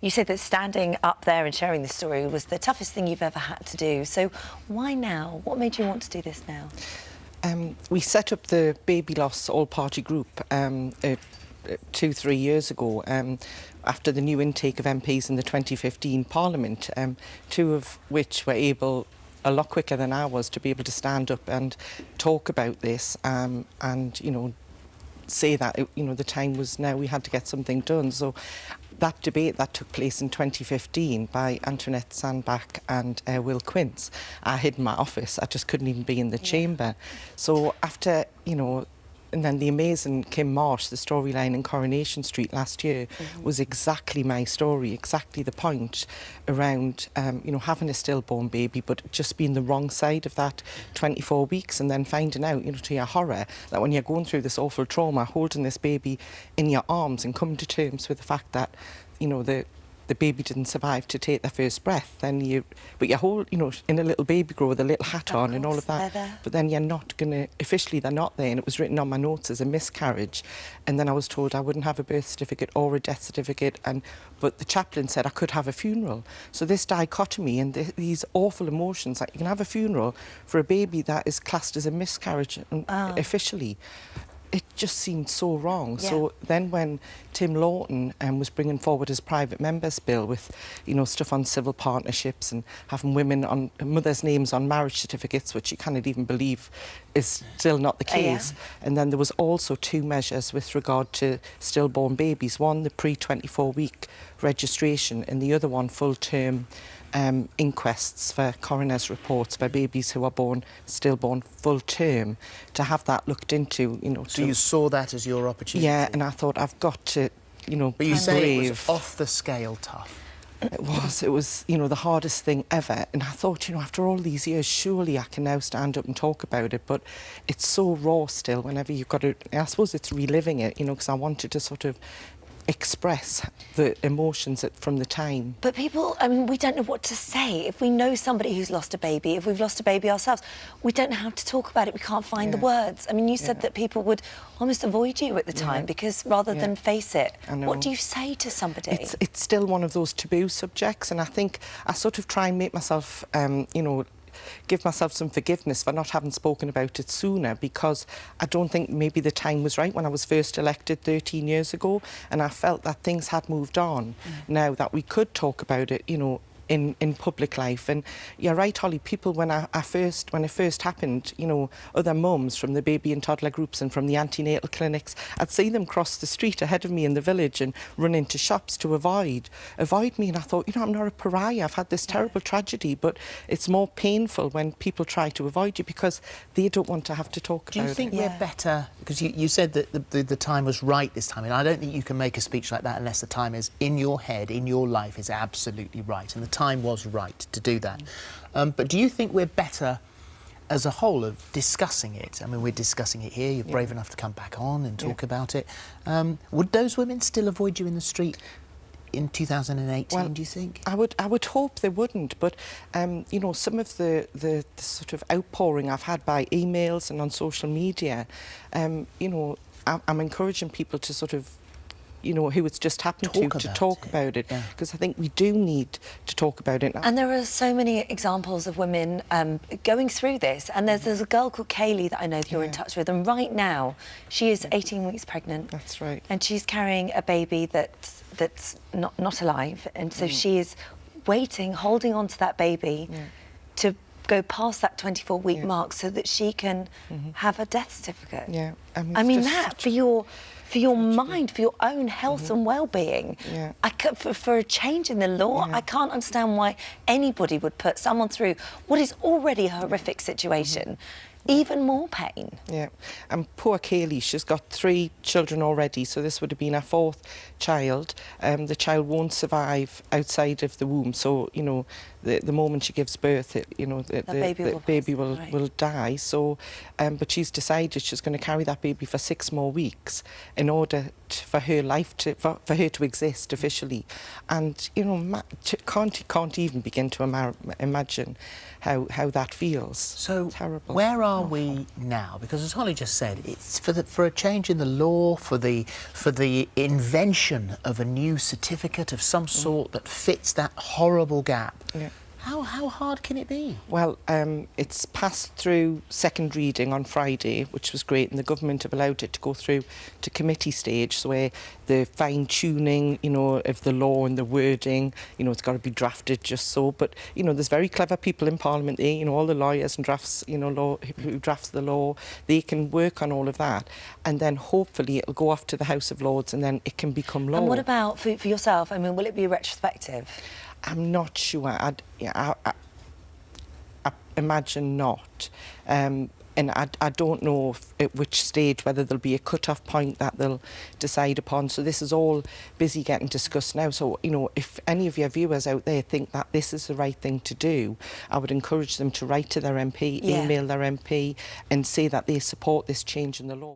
You said that standing up there and sharing this story was the toughest thing you've ever had to do. So why now? What made you want to do this now? We set up the baby loss all-party group 2-3 years ago after the new intake of MPs in the 2015 Parliament, two of which were able, a lot quicker than I was, to be able to stand up and talk about this and, you know, say that, you know, the time was now, we had to get something done. So that debate that took place in 2015 by Antoinette Sandbach and Will Quince, I hid in my office. I just couldn't even be in the chamber. So after, you know, and then the amazing Kim Marsh, the storyline in Coronation Street last year, was exactly my story, exactly the point around, you know, having a stillborn baby, but just being the wrong side of that 24 weeks and then finding out, you know, to your horror, that when you're going through this awful trauma, holding this baby in your arms and coming to terms with the fact that, you know, the baby didn't survive to take their first breath, then you hold, you know, in a little baby grow with a little hat on and all of that, but then you're not going to, officially they're not there, and it was written on my notes as a miscarriage, and then I was told I wouldn't have a birth certificate or a death certificate, but the chaplain said I could have a funeral. So this dichotomy and these awful emotions, like you can have a funeral for a baby that is classed as a miscarriage officially. It just seemed so wrong. Yeah. So then when Tim Lawton was bringing forward his private members bill with, you know, stuff on civil partnerships and having women on mothers' names on marriage certificates, which you cannot even believe is still not the case. And then there was also two measures with regard to stillborn babies. One, the pre-24-week registration, and the other one, full-term inquests for coroner's reports for babies who are born stillborn full term, to have that looked into, you know. So you saw that as your opportunity? Yeah, and I thought I've got to, you know, but you say it was off the scale tough. It was, you know, the hardest thing ever. And I thought, you know, after all these years, surely I can now stand up and talk about it. But it's so raw still whenever you've got to, I suppose it's reliving it, you know, because I wanted to sort of express the emotions from the time. But people, I mean, we don't know what to say. If we know somebody who's lost a baby, if we've lost a baby ourselves, we don't know how to talk about it. We can't find the words. I mean, you said that people would almost avoid you at the time because rather than face it. What do you say to somebody? It's still one of those taboo subjects, and I think I sort of try and make myself, you know, give myself some forgiveness for not having spoken about it sooner, because I don't think maybe the time was right when I was first elected 13 years ago, and I felt that things had moved on now that we could talk about it, you know, in public life. And you're right, Holly, people, when it first happened, you know, other mums from the baby and toddler groups and from the antenatal clinics, I'd see them cross the street ahead of me in the village and run into shops to avoid me. And I thought, you know, I'm not a pariah. I've had this terrible tragedy, but it's more painful when people try to avoid you because they don't want to have to talk about it. Do you think we're better? Because you said that the time was right this time, and I don't think you can make a speech like that unless the time is in your head, in your life, is absolutely right. And the time was right to do that. But do you think we're better as a whole of discussing it? I mean, we're discussing it here. You're brave enough to come back on and talk about it. Would those women still avoid you in the street in 2018, do you think? I would hope they wouldn't, but you know, some of the sort of outpouring I've had by emails and on social media, you know, I'm encouraging people to sort of, you know, who it's just happened to talk about it, because I think we do need to talk about it. And there are so many examples of women going through this, and there's a girl called Kaylee that I know that you're in touch with, and right now she is 18 weeks pregnant. That's right. And she's carrying a baby that's not alive, and so she is waiting, holding on to that baby to go past that 24-week mark so that she can have a death certificate. Yeah, I mean that for your mind, for your own health and well-being. For a change in the law, I can't understand why anybody would put someone through what is already a horrific situation. Even more pain. Yeah, and poor Kaylee, she's got 3 children already, so this would have been her 4th child. The child won't survive outside of the womb, so, you know, the moment she gives birth, you know, the baby will die. So, but she's decided she's going to carry that baby for 6 more weeks in order right for her life for her to exist officially, and you know, can't even begin to imagine how that feels. So terrible. Where are we now? Because as Holly just said, it's for a change in the law, for the invention of a new certificate of some sort that fits that horrible gap. Yeah. How hard can it be? Well, it's passed through second reading on Friday, which was great, and the government have allowed it to go through to committee stage, so where the fine-tuning, you know, of the law and the wording, you know, it's got to be drafted just so. But, you know, there's very clever people in Parliament there, you know, all the lawyers and drafts, you know, who drafts the law, they can work on all of that, and then hopefully it'll go off to the House of Lords and then it can become law. And what about for yourself? I mean, will it be retrospective? I'm not sure. I imagine not. And I don't know at which stage, whether there'll be a cut-off point that they'll decide upon. So this is all busy getting discussed now. So, you know, if any of your viewers out there think that this is the right thing to do, I would encourage them to write to their MP, email their MP and say that they support this change in the law.